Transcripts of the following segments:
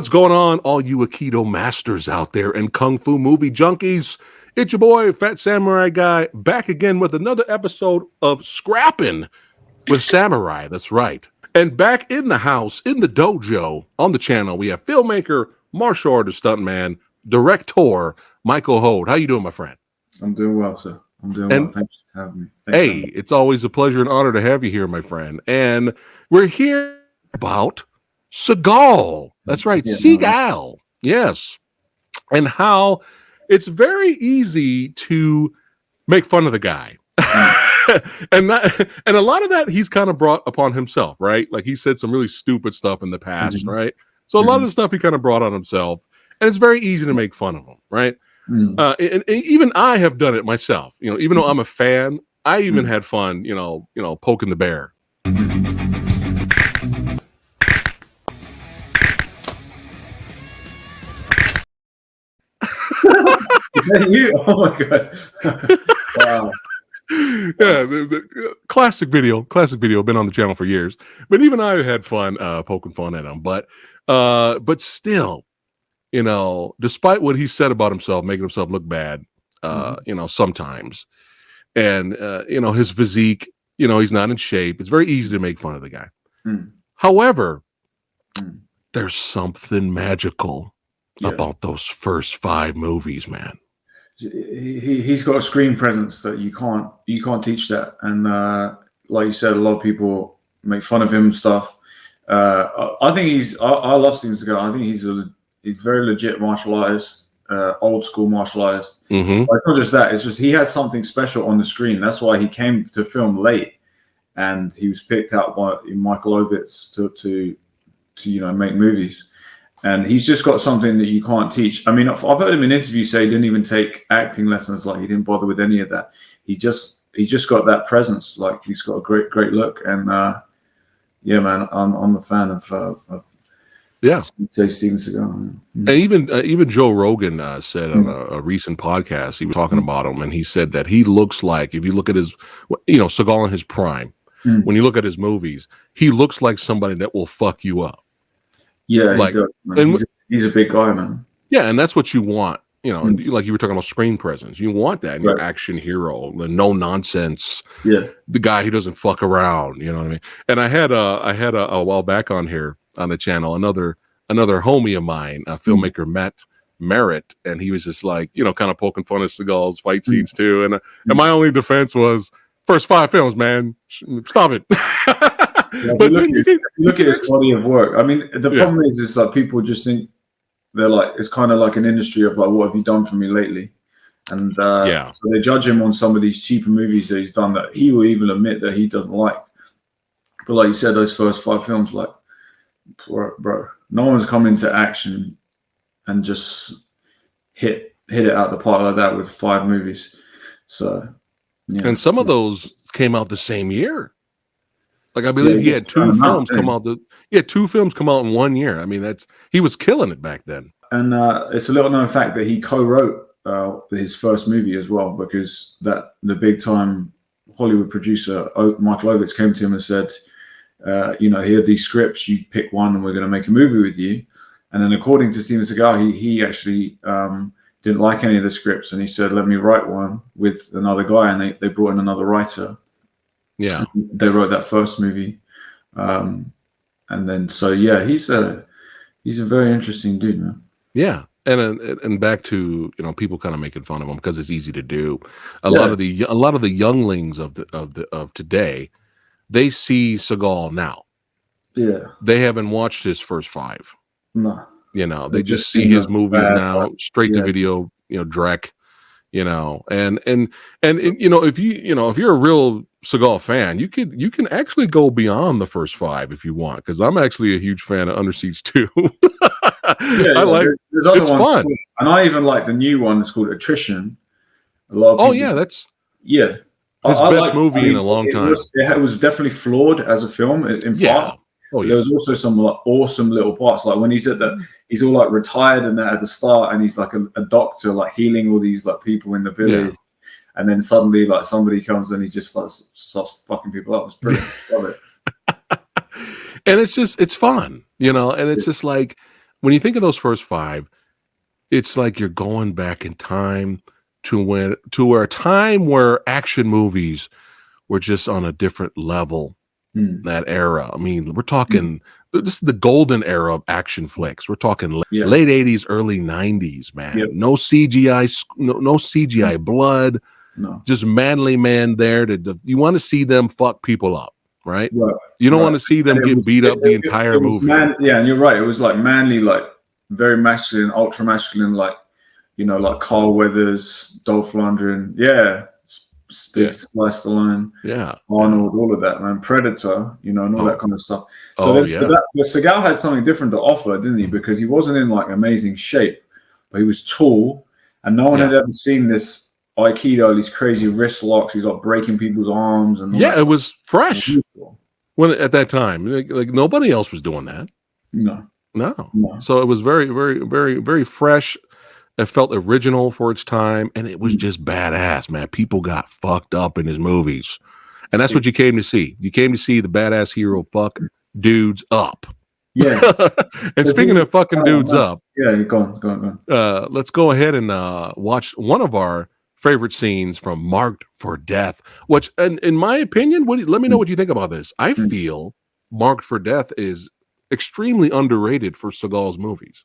What's going on, all you Aikido masters out there and Kung Fu movie junkies? It's your boy, PhatSamuraiGuy, back again with another episode of Scrappin' with Samurai. That's right. And back in the house, in the dojo, on the channel, we have filmmaker, martial artist, stuntman, director, Michael Hoad. How you doing, my friend? I'm doing well, sir. I'm doing well. Thanks for having me. It's always a pleasure and honor to have you here, my friend. And we're here about Seagal. That's right, Seagal. Yes. And how it's very easy to make fun of the guy. and a lot of that he's kind of brought upon himself, right? Like he said some really stupid stuff in the past, right? So a lot of the stuff he kind of brought on himself, and it's very easy to make fun of him, right? And even I have done it myself. You know, even though I'm a fan, I even had fun, you know, poking the bear. You? Oh my god! Wow. Yeah, the classic video. Been on the channel for years, but even I had fun poking fun at him. But still, you know, despite what he said about himself, making himself look bad, you know, sometimes, and you know, his physique, you know, he's not in shape. It's very easy to make fun of the guy. However, there's something magical about those first 5 movies, man. He's got a screen presence that you can't teach that, and like you said, a lot of people make fun of him and stuff. I think I love Steven Seagal. I think he's very legit martial artist, old school martial artist. But it's not just that; it's just he has something special on the screen. That's why he came to film late, and he was picked out by Michael Ovitz to you know, make movies. And he's just got something that you can't teach. I mean, I've heard him in interviews say he didn't even take acting lessons. Like he didn't bother with any of that. He just got that presence. Like he's got a great look. And yeah, man, I'm a fan of say Steven Seagal. And even Joe Rogan said on a recent podcast, he was talking about him, and he said that he looks like, if you look at his, you know, Seagal in his prime, when you look at his movies, he looks like somebody that will fuck you up. Yeah, like, he does, man. He's a big guy, man. Yeah, and that's what you want. You know, like you were talking about screen presence. You want that in your action hero, the no nonsense. Yeah, the guy who doesn't fuck around. You know what I mean? And I had a while back on here on the channel another homie of mine, a filmmaker, Matt Merritt, and he was just like, you know, kind of poking fun at Seagal's fight scenes too. And my only defense was, first 5 films, man, stop it. Yeah, but look at his body of work. I mean, the problem is like people just think they're like, it's kind of like an industry of like, what have you done for me lately? And so they judge him on some of these cheaper movies that he's done that he will even admit that he doesn't like. But like you said, those first 5 films, like, bro, no one's come into action and just hit it out the park like that with 5 movies. So, yeah. And some of those came out the same year. Like I believe he had 2 films come out. He had 2 films come out in 1 year. I mean, he was killing it back then. And it's a little known fact that he co-wrote his first movie as well, because the big time Hollywood producer Michael Ovitz came to him and said, you know, here are these scripts. You pick one, and we're going to make a movie with you. And then, according to Steven Seagal, he actually didn't like any of the scripts, and he said, "Let me write one with another guy." And they brought in another writer. Yeah, they wrote that first movie, and then he's a very interesting dude, man. Yeah, and back to, you know, people kind of making fun of him because it's easy to do. A lot of the younglings of today, they see Seagal now. Yeah, they haven't watched his first 5. No, you know, they just see his movies now, straight to video, you know, Drek. You know, and you know, if you're a real Seagal fan, you can actually go beyond the first 5 if you want, because I'm actually a huge fan of Under Siege 2. I like there's other ones fun, and I even like the new one. It's called Attrition. A lot of people, that's his best movie in a long time. It was definitely flawed as a film in parts. There was also some like awesome little parts, like when he's he's all like retired and at the start, and he's like a doctor, like healing all these like people in the village, and then suddenly like somebody comes and he just starts fucking people up. It's brilliant. Love it. And it's fun, you know, and it's just like when you think of those first 5, it's like you're going back in time to where a time where action movies were just on a different level. That era. I mean, we're talking this is the golden era of action flicks. We're talking late 80s, early 90s, man. Yep. No CGI, no CGI blood. No. Just manly man there you want to see them fuck people up, right? You don't want to see them get beat up the entire movie. Yeah, and you're right. It was like manly, like very masculine, ultra masculine, like, you know, like Carl Weathers, Dolph Lundgren. Yeah. Big Sliced Stallone, Arnold, all of that, man. Predator, you know, and all that kind of stuff. So Seagal had something different to offer, didn't he? Because he wasn't in like amazing shape, but he was tall, and no one had ever seen this Aikido, these crazy wrist locks. He's like breaking people's arms, and it was fresh when at that time. Like nobody else was doing that. No. So it was very, very, very, very fresh. It felt original for its time, and it was just badass, man. People got fucked up in his movies, and that's what you came to see. You came to see the badass hero fuck dudes up. Yeah. And speaking of fucking dudes up, go on. Let's go ahead and watch one of our favorite scenes from Marked for Death. Which, in my opinion, let me know what you think about this. I feel Marked for Death is extremely underrated for Seagal's movies.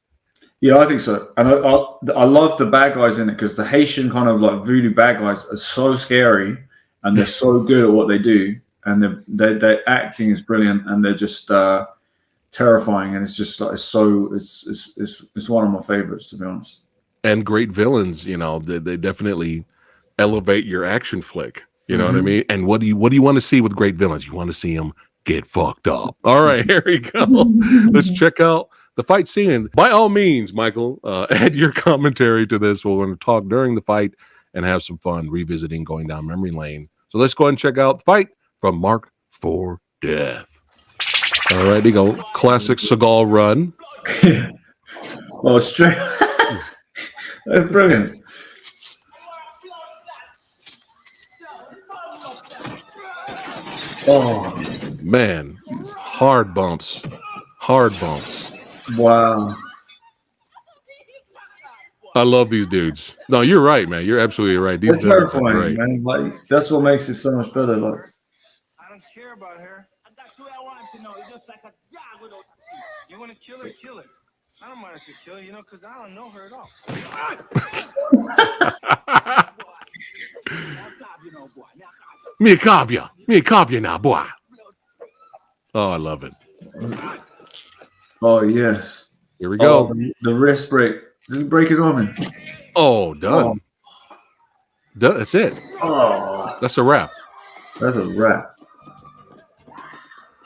Yeah, I think so. And I love the bad guys in it because the Haitian kind of like voodoo bad guys are so scary and they're so good at what they do. And their acting is brilliant and they're just terrifying. And it's just like, it's one of my favorites, to be honest. And great villains, you know, they definitely elevate your action flick. You know what I mean? And what do you want to see with great villains? You want to see them get fucked up. All right, here we go. Let's check out the fight scene. By all means, Michael, add your commentary to this. We're going to talk during the fight and have some fun revisiting, going down memory lane. So let's go ahead and check out the fight from Marked for Death. All right, here you go. Classic Seagal run. Straight. That's brilliant. Oh, man. Hard bumps. Wow. I love these dudes. No, you're right, man. You're absolutely right. These dudes are great, man. Like, that's what makes it so much better. Like, I don't care about her. I got you. I want to know. You're just like a dog without teeth. You want to kill her? Kill her. I don't mind if you kill her, you know, because I don't know her at all. Me copy now, boy. Oh, I love it. Oh, yes. Here we go. Oh, the wrist break. Just break it on me. Oh, done. Oh. That's it. Oh. That's a wrap. That's a wrap.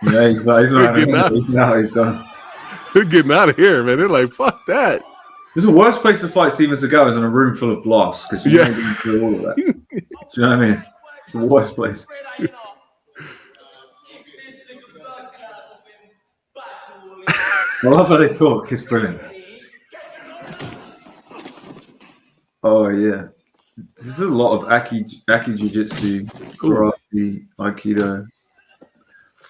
Yeah, he's done. He's done. They're getting out of here, man. They're like, fuck that. This is the worst place to fight Steven Seagal is in a room full of glass because you can't do all of that. Do you know what I mean? It's the worst place. I love how they talk. It's brilliant. Oh, yeah. This is a lot of Aki Jiu-Jitsu, karate, Aikido.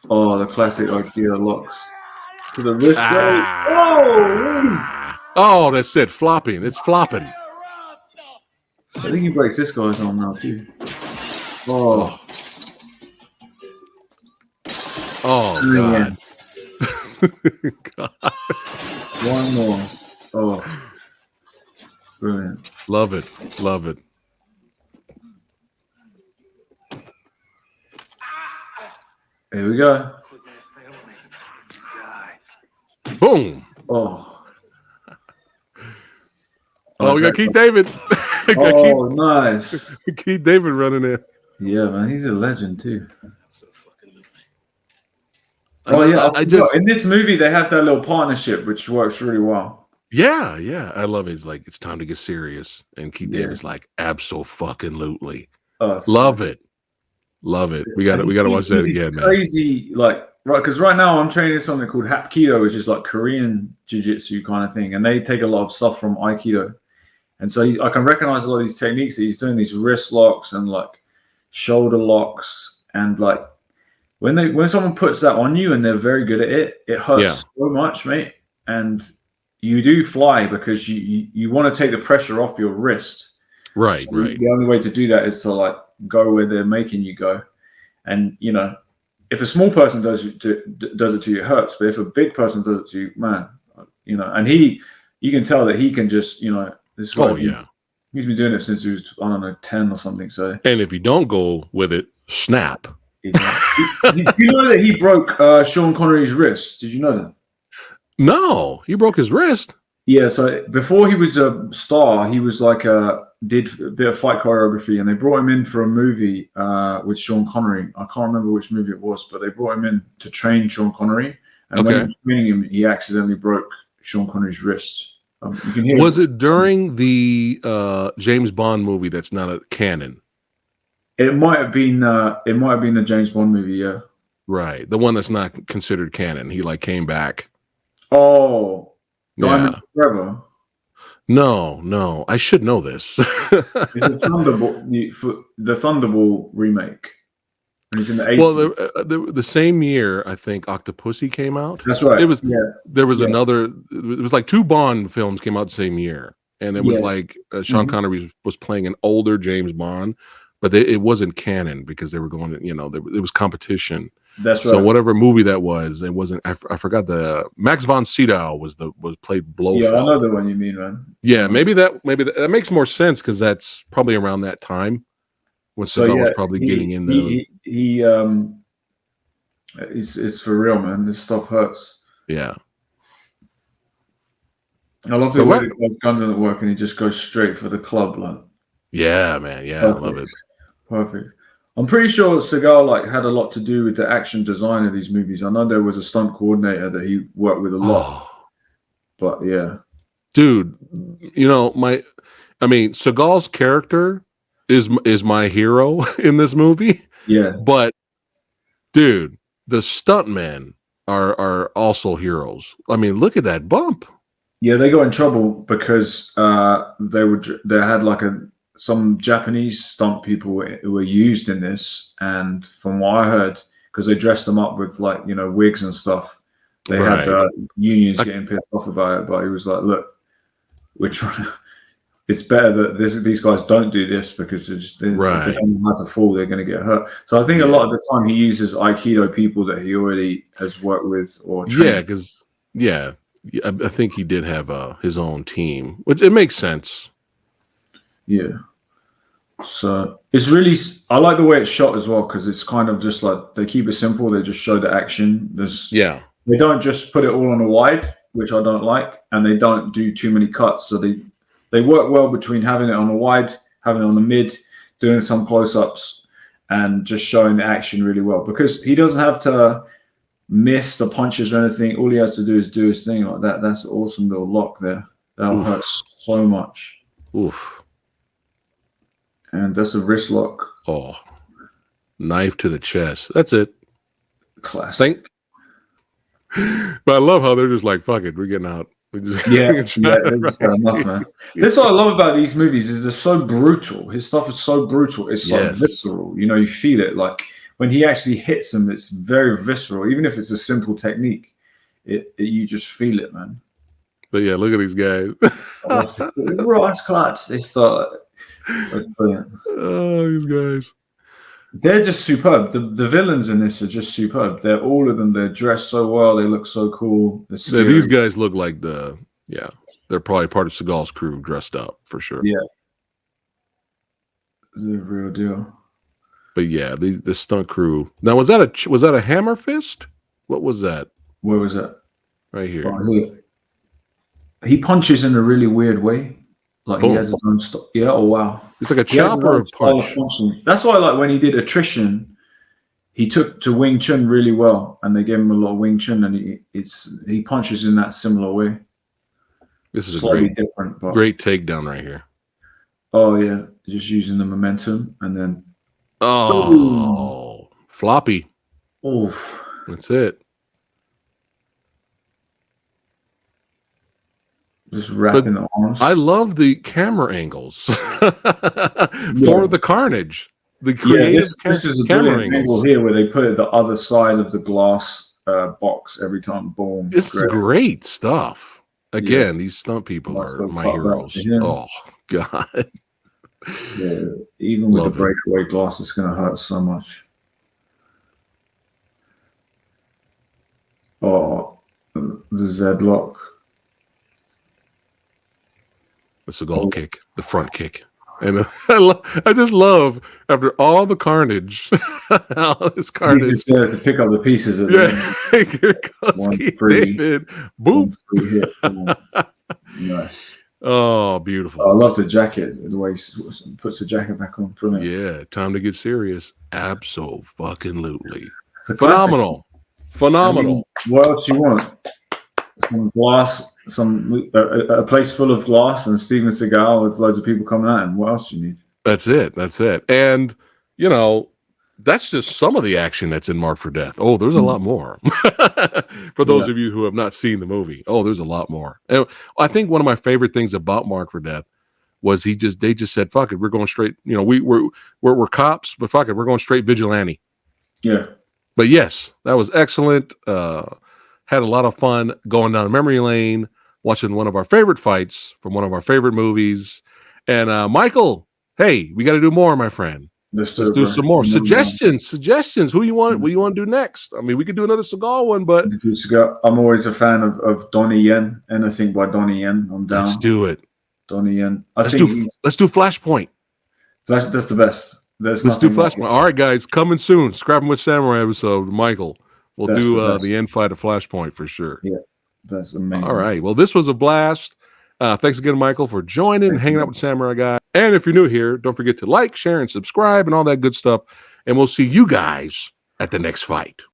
Oh, the classic Aikido locks. To the wrist. Oh, that's it. Flopping. It's flopping. I think he breaks this guy's arm now, too. Oh. Oh, God. God. One more. Oh. Brilliant. Love it. Here we go. Boom. Oh. We got Keith David. Nice. Keith David running in. Yeah, man. He's a legend, too. In this movie, they have that little partnership, which works really well. Yeah. I love it. It's like, it's time to get serious. And Keith David's like, abso-fucking-lutely. Love it. We got to watch that again, man. Crazy, like, right? Because right now I'm training something called Hapkido, which is like Korean jiu-jitsu kind of thing, and they take a lot of stuff from Aikido. And so I can recognize a lot of these techniques that he's doing, these wrist locks and like shoulder locks, and like when someone puts that on you and they're very good at it, it hurts so much, mate. And you do fly because you want to take the pressure off your wrist. Right, So right. the only way to do that is to like go where they're making you go, and you know, if a small person does it to you, it hurts. But if a big person does it to you, man, you know, and you can tell that he can just, you know, this is what he's been doing it since he was, I don't know, 10 or something. So, and if you don't go with it, snap. Exactly. Did you know that he broke Sean Connery's wrist? Did you know that? No, he broke his wrist. Yeah, so before he was a star, he was like did a bit of fight choreography, and they brought him in for a movie with Sean Connery. I can't remember which movie it was, but they brought him in to train Sean Connery, and when he was training him, he accidentally broke Sean Connery's wrist. You can hear was it during the James Bond movie that's not a canon? It might have been a James Bond movie, yeah. Right, the one that's not considered canon. He like came back. Oh, Diamond Forever. No, I should know this. It's a Thunderbolt, the Thunderbolt remake. And it's in the 80s. Well, the same year, I think Octopussy came out. That's right. It was. Yeah. There was another. It was like 2 Bond films came out the same year, and it was like Sean Connery was playing an older James Bond, but it wasn't canon because they were going. You know, it was competition. That's right. So whatever movie that was, it wasn't. I forgot the Max von Sydow was played Blofeld. Yeah, I know the one you mean, man. Yeah, maybe that makes more sense because that's probably around that time when Seagal was probably getting in the. It's for real, man. This stuff hurts. Yeah. I love the way the gun doesn't work and he just goes straight for the club, like. Yeah, man. Yeah, perfect. I love it. Perfect. I'm pretty sure Seagal had a lot to do with the action design of these movies. I know there was a stunt coordinator that he worked with a lot. But yeah. Dude, you know, Seagal's character is my hero in this movie. Yeah. But dude, the stuntmen are also heroes. I mean, look at that bump. Yeah, they got in trouble because they had like some Japanese stunt people who were used in this, and from what I heard, because they dressed them up with like, you know, wigs and stuff, they had unions getting pissed off about it. But he was like, "Look, we're trying. It's better that these guys don't do this because if they don't know how to fall, they're going to get hurt." So I think a lot of the time he uses Aikido people that he already has worked with or trained. Yeah, because I think he did have his own team, which it makes sense. Yeah. So it's really, I like the way it's shot as well because it's kind of just like they keep it simple. They just show the action. They don't just put it all on a wide, which I don't like, and they don't do too many cuts. So they work well between having it on a wide, having it on the mid, doing some close-ups, and just showing the action really well because he doesn't have to miss the punches or anything. All he has to do is do his thing like that. That's an awesome little lock there. That'll hurt so much. Oof. And that's a wrist lock. Oh, knife to the chest. That's it. Classic. But I love how they're just like, fuck it, we're getting out. They just got enough, man. This is what I love about these movies is they're so brutal. His stuff is so brutal. It's like visceral. You know, you feel it. Like when he actually hits them, it's very visceral. Even if it's a simple technique, you just feel it, man. But yeah, look at these guys. Rice clutch. That's brilliant. Oh, these guys. They're just superb. The villains in this are just superb. They're all of them. They're dressed so well. They look so cool. These guys look like they're probably part of Seagal's crew dressed up for sure. Yeah. The real deal. But yeah, the stunt crew. Now, was that a hammer fist? What was that? Where was that? Right here. Right here. He punches in a really weird way. Like he has his own style. Yeah, oh wow. It's like a chopper of punch. That's why, like, when he did attrition, he took to Wing Chun really well, and they gave him a lot of Wing Chun, and he punches in that similar way. This is slightly a great takedown right here. Oh yeah, just using the momentum, and then floppy. Oof. That's it. Just wrapping the arms. I love the camera angles for the carnage. The this is a brilliant angle here where they put it the other side of the glass box every time. Boom. It's great stuff. Again, these stunt people Nice are little my cut back heroes. to him. Oh God. Yeah, even with Love the it. breakaway glass, it's going to hurt so much. Oh, the Z lock. The Seagal kick, the front kick. And I just love, after all the carnage, all this He's carnage. just there to pick up the pieces at the end. Here comes 1, Keith 3, David. 1, Boop. 3 hit. Nice. Oh, beautiful. I love the jacket, the way he puts the jacket back on. Brilliant. Yeah, time to get serious. Absolutely. It's a classic. Phenomenal. Phenomenal. I mean, what else do you want? Some glass, a place full of glass, and Steven Seagal with loads of people coming at him. What else do you need? That's it. And, you know, that's just some of the action that's in Marked for Death. Oh, there's a lot more. For those of you who have not seen the movie, there's a lot more. And I think one of my favorite things about Marked for Death was they just said, fuck it, we're going straight, you know, we're cops, but fuck it, we're going straight vigilante. Yeah. But yes, that was excellent. Had a lot of fun going down memory lane, watching one of our favorite fights from one of our favorite movies. And Michael, hey, we got to do more, my friend. Let's do some more suggestions. Who you want? What you want to do next? I mean, we could do another Seagal one, but I'm always a fan of Donnie Yen. Anything by Donnie Yen, I'm down. Let's do it. Donnie Yen. Let's do Flashpoint. That's the best. Let's do Flashpoint. All right, guys, coming soon. Scrapping with Samurai episode. Michael, we'll do the end fight of Flashpoint for sure. Yeah, that's amazing. All right. Well, this was a blast. Thanks again, Michael, for joining and hanging out with Samurai Guy. And if you're new here, don't forget to like, share, and subscribe and all that good stuff. And we'll see you guys at the next fight.